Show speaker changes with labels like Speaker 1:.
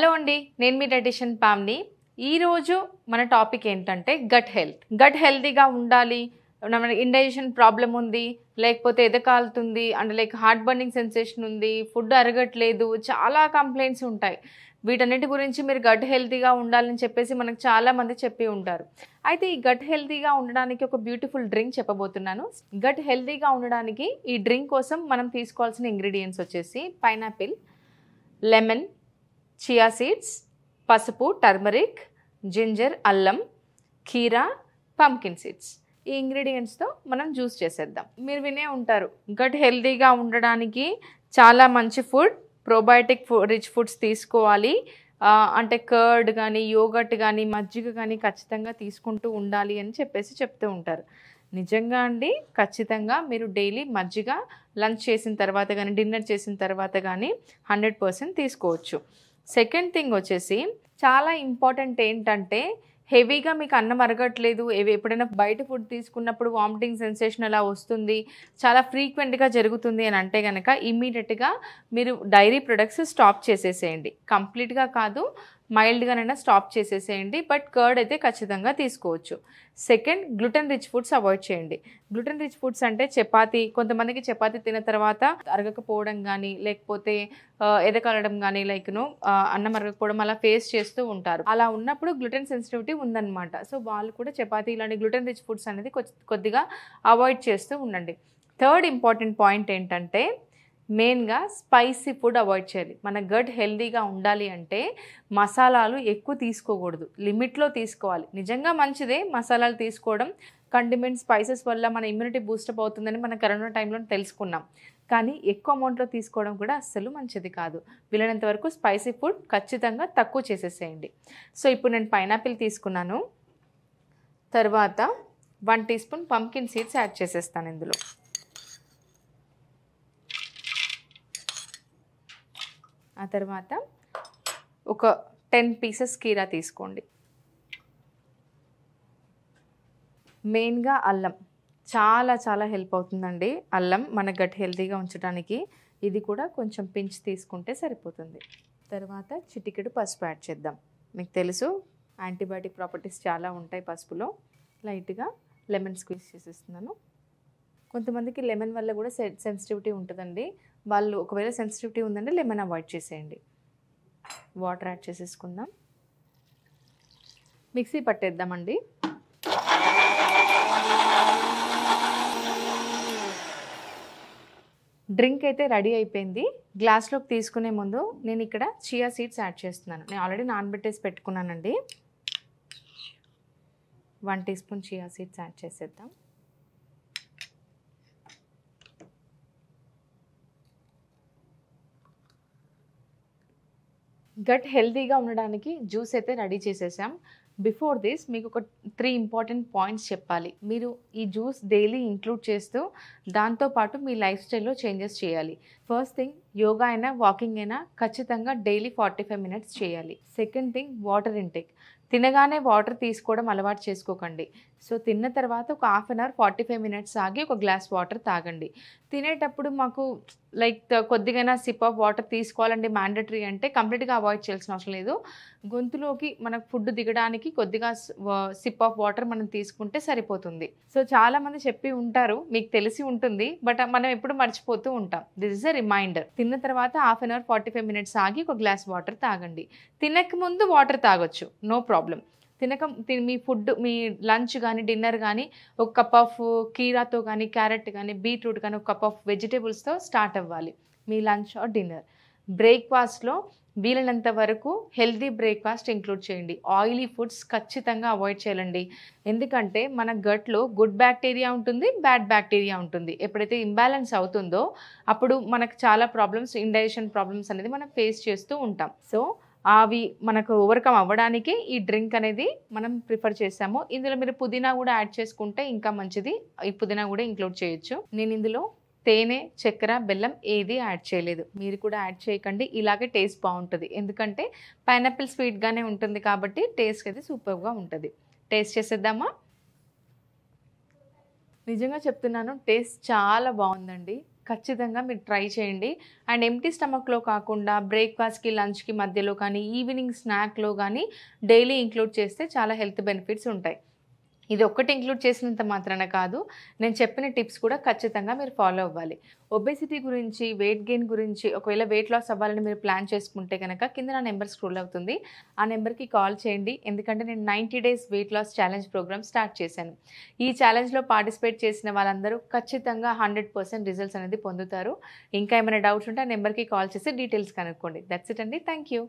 Speaker 1: Hello అండి, నేను మీ dietitian పామ్ని. ఈరోజు మన టాపిక్ ఏంటంటే గట్ హెల్త్. గట్ హెల్తీగా ఉండాలి, మన ఇండైజెషన్ ప్రాబ్లం ఉంది, లేకపోతే ఎదకాలుతుంది అంటే లైక్ హార్ట్ బర్నింగ్ సెన్సేషన్ ఉంది, ఫుడ్ అరగట్లేదు, చాలా కంప్లైంట్స్ ఉంటాయి. వీటన్నిటి గురించి మీరు గట్ హెల్తీగా ఉండాలని చెప్పేసి మనకు చాలామంది చెప్పి ఉంటారు. అయితే ఈ గట్ హెల్తీగా ఉండడానికి ఒక బ్యూటిఫుల్ డ్రింక్ చెప్పబోతున్నాను. గట్ హెల్తీగా ఉండడానికి ఈ డ్రింక్ కోసం మనం తీసుకోవాల్సిన ఇంగ్రీడియంట్స్ వచ్చేసి పైనాపిల్, లెమన్, చియా సీడ్స్, పసుపు, టర్మరిక్, జింజర్, అల్లం, కీరా, పంకిన్ సీడ్స్. ఈ ఇంగ్రీడియంట్స్తో మనం జ్యూస్ చేసేద్దాం. మీరు వినే ఉంటారు, గట్ హెల్తీగా ఉండడానికి చాలా మంచి ఫుడ్, ప్రోబయోటిక్ రిచ్ ఫుడ్స్ తీసుకోవాలి, అంటే కర్డ్ కానీ, యోగర్ట్ కానీ, మజ్జిగ కానీ ఖచ్చితంగా తీసుకుంటూ ఉండాలి అని చెప్పేసి చెప్తూ ఉంటారు. నిజంగా అండి, ఖచ్చితంగా మీరు డైలీ మజ్జిగ లంచ్ చేసిన తర్వాత కానీ, డిన్నర్ చేసిన తర్వాత కానీ 100% తీసుకోవచ్చు. సెకండ్ థింగ్ వచ్చేసి చాలా ఇంపార్టెంట్ ఏంటంటే, హెవీగా మీకు అన్నం అరగట్లేదు, ఎప్పుడైనా బయట ఫుడ్ తీసుకున్నప్పుడు వామిటింగ్ సెన్సేషన్ అలా వస్తుంది, చాలా ఫ్రీక్వెంట్గా జరుగుతుంది అని అంటే కనుక ఇమ్మీడియట్గా మీరు డైరీ ప్రొడక్ట్స్ స్టాప్ చేసేసేయండి. కంప్లీట్గా కాదు, మైల్డ్గానైనా స్టాప్ చేసేసేయండి. బట్ కర్డ్ అయితే ఖచ్చితంగా తీసుకోవచ్చు. Second, gluten rich foods avoid చేయండి. గ్లూటెన్ రిచ్ ఫుడ్స్ అంటే చపాతీ, కొంతమందికి చపాతీ తిన్న తర్వాత అరగకపోవడం కానీ, లేకపోతే ఎదకలడం కానీ, అన్నం అరగకపోవడం అలా ఫేస్ చేస్తూ ఉంటారు. అలా ఉన్నప్పుడు గ్లూటెన్ సెన్సిటివిటీ ఉందన్నమాట. సో వాళ్ళు కూడా చపాతీ ఇలాంటి గ్లూటెన్ రిచ్ ఫుడ్స్ అనేది కొద్దిగా అవాయిడ్ చేస్తూ ఉండండి. థర్డ్ ఇంపార్టెంట్ పాయింట్ ఏంటంటే, మెయిన్గా స్పైసీ ఫుడ్ అవాయిడ్ చేయాలి. మన గట్ హెల్తీగా ఉండాలి అంటే మసాలాలు ఎక్కువ తీసుకోకూడదు, లిమిట్లో తీసుకోవాలి. నిజంగా మంచిదే మసాలాలు తీసుకోవడం, కండిమెంట్ స్పైసెస్ వల్ల మన ఇమ్యూనిటీ బూస్టప్ అవుతుందని మన కరోనా టైంలో తెలుసుకున్నాం. కానీ ఎక్కువ అమౌంట్లో తీసుకోవడం కూడా అస్సలు మంచిది కాదు. వీలైనంత వరకు స్పైసీ ఫుడ్ ఖచ్చితంగా తక్కువ చేసేసేయండి. సో ఇప్పుడు నేను పైనాపిల్ తీసుకున్నాను, తర్వాత 1 teaspoon pumpkin seeds add చేసేస్తాను ఇందులో. ఆ తర్వాత ఒక 10 పీసెస్ కీరా తీసుకోండి. మెయిన్గా అల్లం చాలా చాలా హెల్ప్ అవుతుందండి. అల్లం మన గట్ హెల్తీగా ఉంచడానికి ఇది కూడా కొంచెం పించ్ తీసుకుంటే సరిపోతుంది. తర్వాత చిటికెడు పసుపు యాడ్ చేద్దాం. మీకు తెలుసు యాంటీబయాటిక్ ప్రాపర్టీస్ చాలా ఉంటాయి పసుపులో. లైట్గా లెమన్ స్క్వీజ్ చేసేస్తున్నాను. కొంతమందికి లెమన్ వల్ల కూడా సెన్సిటివిటీ ఉంటుందండి. వాళ్ళు ఒకవేళ సెన్సిటివిటీ ఉందంటే లెమన్ అవాయిడ్ చేసేయండి. వాటర్ యాడ్ చేసేసుకుందాం. మిక్సీ పట్టేద్దామండి. డ్రింక్ అయితే రెడీ అయిపోయింది. గ్లాస్లోకి తీసుకునే ముందు నేను ఇక్కడ చియా సీడ్స్ యాడ్ చేస్తున్నాను. నేను ఆల్రెడీ నానబెట్టేసి పెట్టుకున్నానండి. 1 teaspoon chia seeds add చేసేద్దాం. గట్ హెల్తీగా ఉండడానికి జ్యూస్ అయితే రెడీ చేసేసాం. బిఫోర్ దిస్ మీకు ఒక 3 ఇంపార్టెంట్ పాయింట్స్ చెప్పాలి. మీరు ఈ జ్యూస్ డైలీ ఇంక్లూడ్ చేస్తూ దాంతోపాటు మీ లైఫ్ స్టైల్లో చేంజెస్ చేయాలి. ఫస్ట్ థింగ్, యోగా అయినా వాకింగ్ అయినా ఖచ్చితంగా డైలీ 45 మినిట్స్ చేయాలి. Second thing, water intake. తినగానే వాటర్ తీసుకోవడం అలవాటు చేసుకోకండి. సో తిన్న తర్వాత ఒక 1/2 అవర్ 45 మినిట్స్ ఆగి ఒక గ్లాస్ వాటర్ తాగండి. తినేటప్పుడు మాకు కొద్దిగైనా సిప్ ఆఫ్ వాటర్ తీసుకోవాలండి మ్యాండటరీ అంటే కంప్లీట్గా అవాయిడ్ చేయాల్సిన అవసరం లేదు. గొంతులోకి మనకు ఫుడ్ దిగడానికి కొద్దిగా సిప్ ఆఫ్ వాటర్ మనం తీసుకుంటే సరిపోతుంది. సో చాలామంది చెప్పి ఉంటారు, మీకు తెలిసి ఉంటుంది, బట్ మనం ఎప్పుడు మర్చిపోతూ ఉంటాం. This is a reminder. తిన్న తర్వాత 1/2 అవర్ 45 మినిట్స్ ఆగి ఒక గ్లాస్ వాటర్ తాగండి. తినక ముందు వాటర్ తాగొచ్చు, నో ప్రాబ్లం. మీ ఫుడ్, మీ లంచ్ కానీ డిన్నర్ కానీ ఒక కప్ ఆఫ్ కీరాతో కానీ, క్యారెట్ కానీ, బీట్రూట్ కానీ, ఒక కప్ ఆఫ్ వెజిటేబుల్స్తో స్టార్ట్ అవ్వాలి మీ లంచ్ ఆర్ డిన్నర్. బ్రేక్ఫాస్ట్లో వీలైనంత వరకు హెల్తీ బ్రేక్ఫాస్ట్ ఇంక్లూడ్ చేయండి. ఆయిలీ ఫుడ్స్ ఖచ్చితంగా అవాయిడ్ చేయాలండి. ఎందుకంటే మన గట్లో గుడ్ బ్యాక్టీరియా ఉంటుంది, బ్యాడ్ బ్యాక్టీరియా ఉంటుంది. ఎప్పుడైతే ఇంబ్యాలెన్స్ అవుతుందో అప్పుడు మనకు చాలా ప్రాబ్లమ్స్, ఇండైజెషన్ ప్రాబ్లమ్స్ అనేది మనం ఫేస్ చేస్తూ ఉంటాం. సో అవి మనకు ఓవర్కమ్ అవ్వడానికి ఈ డ్రింక్ అనేది మనం ప్రిఫర్ చేసాము. ఇందులో మీరు పుదీనా కూడా యాడ్ చేసుకుంటే ఇంకా మంచిది. ఈ పుదీనా కూడా ఇంక్లూడ్ చేయొచ్చు. నేను ఇందులో తేనె, చక్కెర, బెల్లం ఏది యాడ్ చేయలేదు. మీరు కూడా యాడ్ చేయకండి. ఇలాగే టేస్ట్ బాగుంటుంది. ఎందుకంటే పైనాపిల్ స్వీట్గానే ఉంటుంది కాబట్టి టేస్ట్ అయితే సూపర్గా ఉంటుంది. టేస్ట్ చేసేద్దామా? నిజంగా చెప్తున్నాను, టేస్ట్ చాలా బాగుందండి. ఖచ్చితంగా మీరు ట్రై చేయండి. అండ్ ఎంప్టీ స్టమక్‌లో కాకుండా బ్రేక్‌ఫాస్ట్‌కి, లంచ్‌కి మధ్యలో కానీ, ఈవినింగ్ స్నాక్‌లో గానీ డైలీ ఇంక్లూడ్ చేస్తే చాలా హెల్త్ బెనిఫిట్స్ ఉంటాయి. ఇది ఒక్కటి ఇంక్లూడ్ చేసినంత మాత్రాన కాదు, నేను చెప్పిన టిప్స్ కూడా ఖచ్చితంగా మీరు ఫాలో అవ్వాలి. ఒబెసిటీ గురించి, వెయిట్ గెయిన్ గురించి ఒకవేళ వెయిట్ లాస్ అవ్వాలని మీరు ప్లాన్ చేసుకుంటే గనక కింద నా నెంబర్ స్క్రోల్ అవుతుంది. ఆ నెంబర్‌కి కాల్ చేయండి. ఎందుకంటే నేను 90 days weight loss challenge program start చేశాను. ఈ ఛాలెంజ్‌లో పార్టిసిపేట్ చేసిన వాళ్ళందరూ ఖచ్చితంగా 100% రిజల్ట్స్ అనేది పొందుతారు. ఇంకా ఏమైనా డౌట్స్ ఉంటే ఆ నెంబర్‌కి కాల్ చేసి డీటెయిల్స్ కనుక్కోండి. దట్స్ ఇట్ అండి. Thank you.